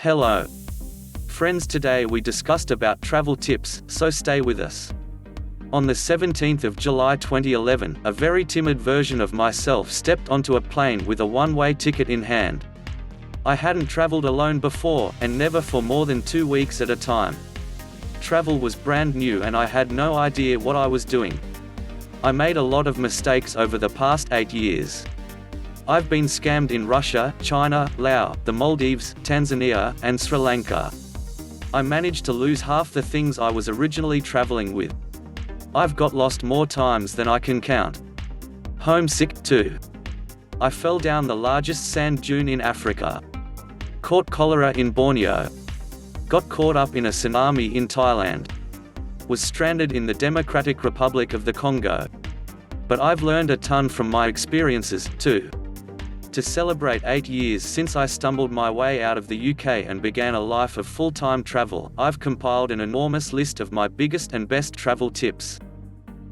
Hello, friends. Today we discussed about travel tips, so stay with us. On the 17th of July 2011, a very timid version of myself stepped onto a plane with a one-way ticket in hand. I hadn't traveled alone before, and never for more than 2 weeks at a time. Travel was brand new and I had no idea what I was doing. I made a lot of mistakes over the past 8 years. I've been scammed in Russia, China, Laos, the Maldives, Tanzania, and Sri Lanka. I managed to lose half the things I was originally traveling with. I've got lost more times than I can count. Homesick, too. I fell down the largest sand dune in Africa. Caught cholera in Borneo. Got caught up in a tsunami in Thailand. Was stranded in the Democratic Republic of the Congo. But I've learned a ton from my experiences, too. To celebrate 8 years since I stumbled my way out of the UK and began a life of full-time travel, I've compiled an enormous list of my biggest and best travel tips.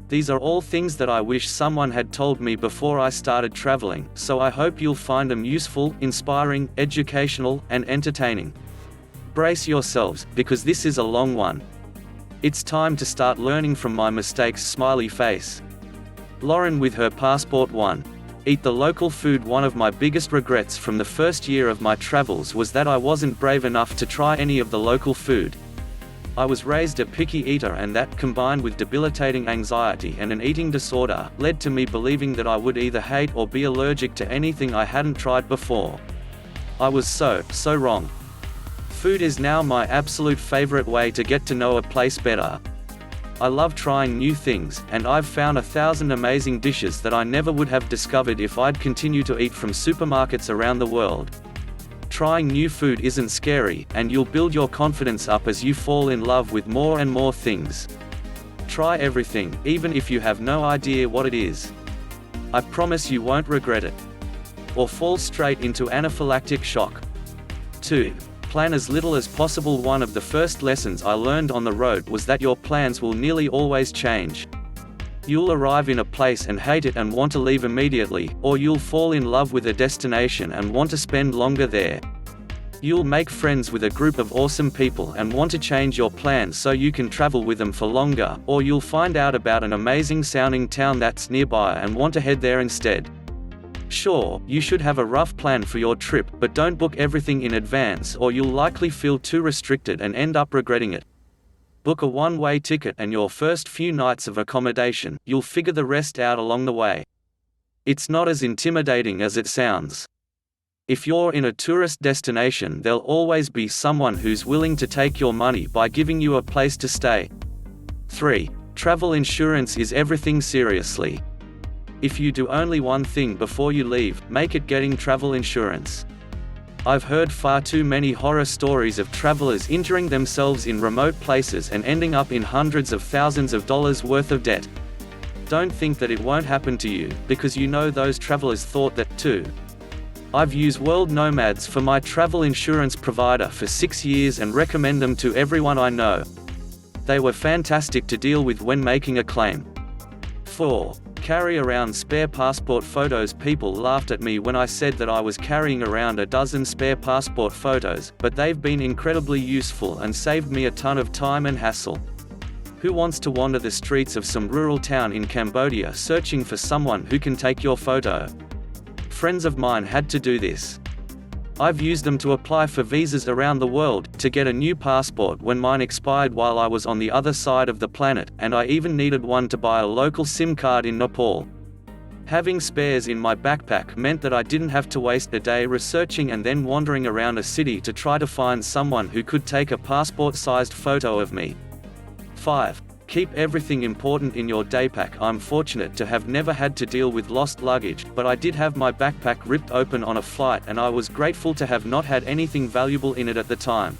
These are all things that I wish someone had told me before I started traveling, so I hope you'll find them useful, inspiring, educational, and entertaining. Brace yourselves, because this is a long one. It's time to start learning from my mistakes. Smiley face. Lauren with her passport. 1. Eat the local food. One of my biggest regrets from the first year of my travels was that I wasn't brave enough to try any of the local food. I was raised a picky eater, and that, combined with debilitating anxiety and an eating disorder, led to me believing that I would either hate or be allergic to anything I hadn't tried before. I was so wrong. Food is now my absolute favorite way to get to know a place better. I love trying new things, and I've found 1,000 amazing dishes that I never would have discovered if I'd continued to eat from supermarkets around the world. Trying new food isn't scary, and you'll build your confidence up as you fall in love with more and more things. Try everything, even if you have no idea what it is. I promise you won't regret it. Or fall straight into anaphylactic shock. 2. Plan as little as possible. One of the first lessons I learned on the road was that your plans will nearly always change. You'll arrive in a place and hate it and want to leave immediately, or you'll fall in love with a destination and want to spend longer there. You'll make friends with a group of awesome people and want to change your plans so you can travel with them for longer, or you'll find out about an amazing sounding town that's nearby and want to head there instead. Sure, you should have a rough plan for your trip, but don't book everything in advance or you'll likely feel too restricted and end up regretting it. Book a one-way ticket and your first few nights of accommodation. You'll figure the rest out along the way. It's not as intimidating as it sounds. If you're in a tourist destination, there'll always be someone who's willing to take your money by giving you a place to stay. 3. Travel insurance is everything. Seriously. If you do only one thing before you leave, make it getting travel insurance. I've heard far too many horror stories of travelers injuring themselves in remote places and ending up in hundreds of thousands of dollars worth of debt. Don't think that it won't happen to you, because you know those travelers thought that too. I've used World Nomads for my travel insurance provider for 6 years and recommend them to everyone I know. They were fantastic to deal with when making a claim. 4. Carry around spare passport photos. People laughed at me when I said that I was carrying around a dozen spare passport photos, but they've been incredibly useful and saved me a ton of time and hassle. Who wants to wander the streets of some rural town in Cambodia searching for someone who can take your photo? Friends of mine had to do this. I've used them to apply for visas around the world, to get a new passport when mine expired while I was on the other side of the planet, and I even needed one to buy a local SIM card in Nepal. Having spares in my backpack meant that I didn't have to waste a day researching and then wandering around a city to try to find someone who could take a passport-sized photo of me. 5. Keep everything important in your daypack. I'm fortunate to have never had to deal with lost luggage, but I did have my backpack ripped open on a flight and I was grateful to have not had anything valuable in it at the time.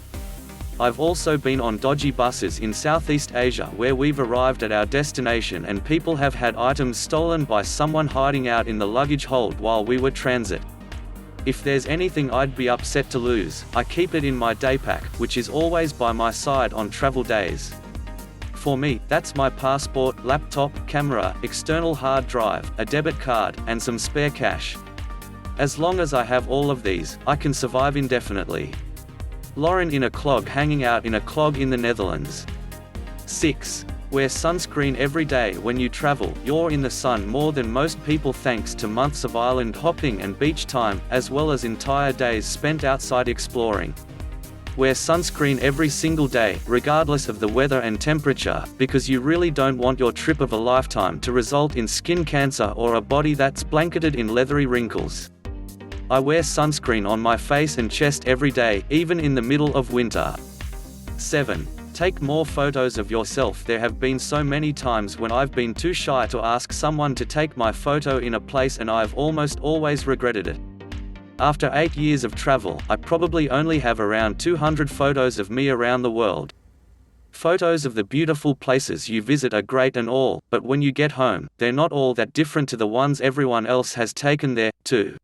I've also been on dodgy buses in Southeast Asia where we've arrived at our destination and people have had items stolen by someone hiding out in the luggage hold while we were transit. If there's anything I'd be upset to lose, I keep it in my daypack, which is always by my side on travel days. For me, that's my passport, laptop, camera, external hard drive, a debit card, and some spare cash. As long as I have all of these, I can survive indefinitely. Lauren in a clog hanging out in a clog in the Netherlands. 6. Wear sunscreen every day when you travel. You're in the sun more than most people thanks to months of island hopping and beach time, as well as entire days spent outside exploring. Wear sunscreen every single day, regardless of the weather and temperature, because you really don't want your trip of a lifetime to result in skin cancer or a body that's blanketed in leathery wrinkles. I wear sunscreen on my face and chest every day, even in the middle of winter. 7. Take more photos of yourself. There have been so many times when I've been too shy to ask someone to take my photo in a place, and I've almost always regretted it. After 8 years of travel, I probably only have around 200 photos of me around the world. Photos of the beautiful places you visit are great and all, but when you get home, they're not all that different to the ones everyone else has taken there, too.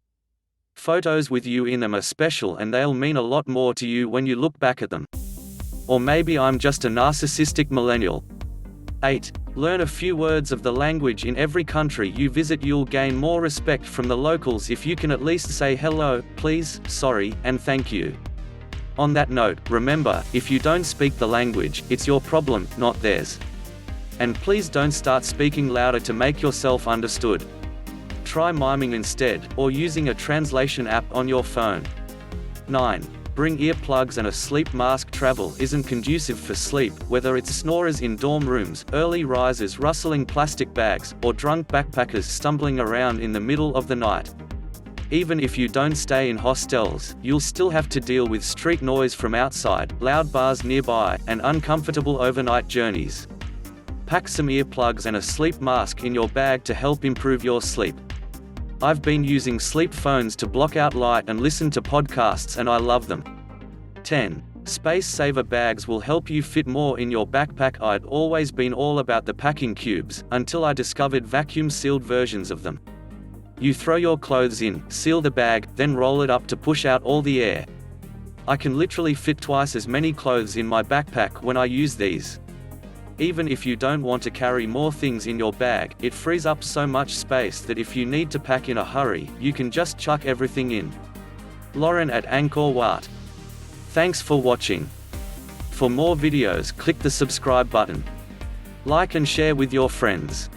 Photos with you in them are special, and they'll mean a lot more to you when you look back at them. Or maybe I'm just a narcissistic millennial. 8. Learn a few words of the language in every country you visit. You'll gain more respect from the locals if you can at least say hello, please, sorry, and thank you. On that note, remember, if you don't speak the language, it's your problem, not theirs. And please don't start speaking louder to make yourself understood. Try miming instead, or using a translation app on your phone. 9. Bring earplugs and a sleep mask. Travel isn't conducive for sleep, whether it's snorers in dorm rooms, early risers rustling plastic bags, or drunk backpackers stumbling around in the middle of the night. Even if you don't stay in hostels, you'll still have to deal with street noise from outside, loud bars nearby, and uncomfortable overnight journeys. Pack some earplugs and a sleep mask in your bag to help improve your sleep. I've been using sleep phones to block out light and listen to podcasts, and I love them. 10. Space saver bags will help you fit more in your backpack. I'd always been all about the packing cubes, until I discovered vacuum-sealed versions of them. You throw your clothes in, seal the bag, then roll it up to push out all the air. I can literally fit twice as many clothes in my backpack when I use these. Even if you don't want to carry more things in your bag, it frees up so much space that if you need to pack in a hurry, you can just chuck everything in. Lauren at Angkor Wat. Thanks for watching. For more videos, click the subscribe button. Like and share with your friends.